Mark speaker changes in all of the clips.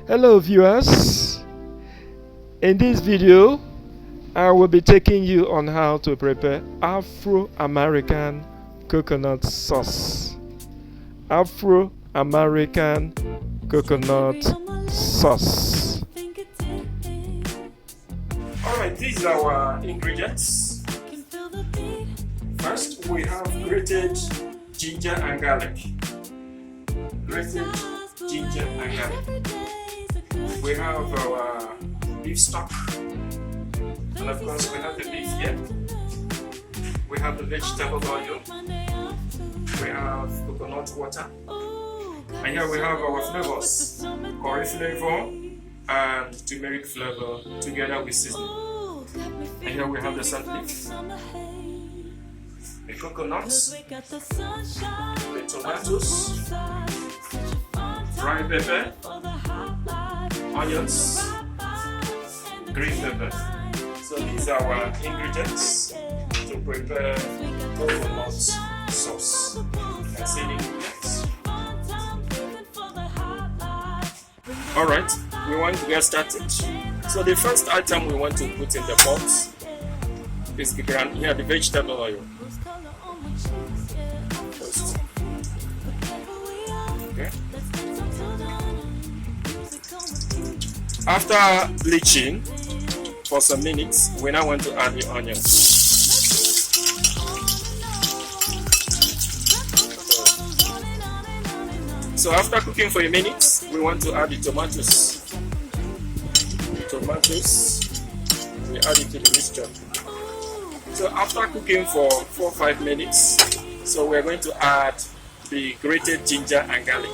Speaker 1: Hello viewers, in this video I will be taking you on how to prepare Afro-American coconut sauce. Afro-American coconut sauce. Alright, these are our ingredients. First we have grated ginger and garlic. Grated ginger and garlic. We have our beef stock, and of course we have the beef here. We have the vegetable oil. We have coconut water, and here we have our flavors: curry flavor and turmeric flavor together with seasoning. And here we have the salt leaf, the coconuts, the tomatoes, dry pepper, onions, green pepper. So these are our ingredients to prepare coconut sauce. And see the ingredients. Alright, we want to get started. So the first item we want to put in the pot is the vegetable oil. First. Okay. After bleaching for some minutes, we now want to add the onions. So after cooking for a minute, we want to add the tomatoes. We add it to the mixture. So after cooking for 4 or 5 minutes, so we're going to add the grated ginger and garlic.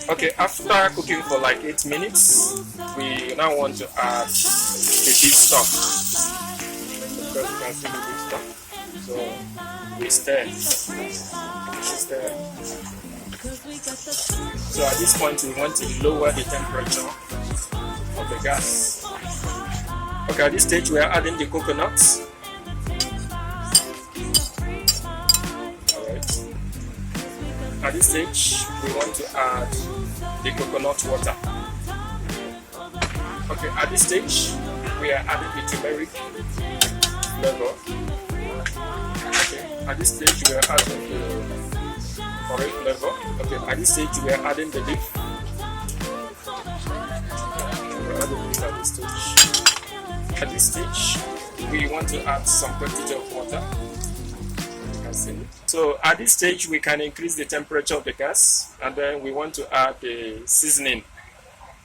Speaker 1: Okay, after cooking for like 8 minutes, we now want to add the beef stock. Because you can see the beef stock. So we stir. So at this point, we want to lower the temperature of the gas. Okay, at this stage, we are adding the coconuts. At this stage, we want to add the coconut water. Okay, at this stage, we are adding the turmeric flavor. Okay, at this stage, we are adding the curry flavor. Okay, at this stage, we are adding the beef. We are adding it at this stage. At this stage, we want to add some quantity of water. So at this stage we can increase the temperature of the gas, and then we want to add the seasoning.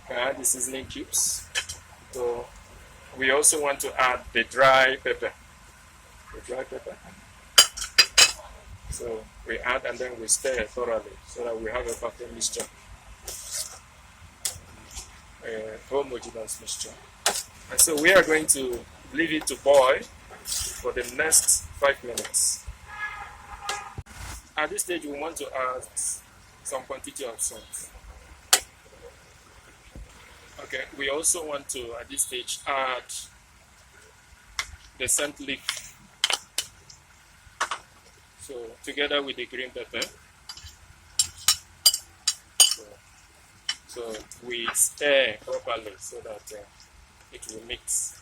Speaker 1: Add the seasoning cubes. So we also want to add the dry pepper. So we add and then we stir thoroughly so that we have a perfect mixture, a homogeneous mixture. And so we are going to leave it to boil for the next 5 minutes. At this stage, we want to add some quantity of salt. Okay, we also want to, at this stage, add the scent leaf. So, together with the green pepper. So we stir properly so that it will mix.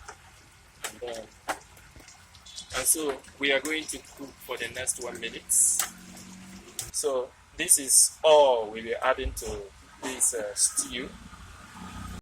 Speaker 1: And so, we are going to cook for the next 1 minute. So this is all we'll be adding to this stew.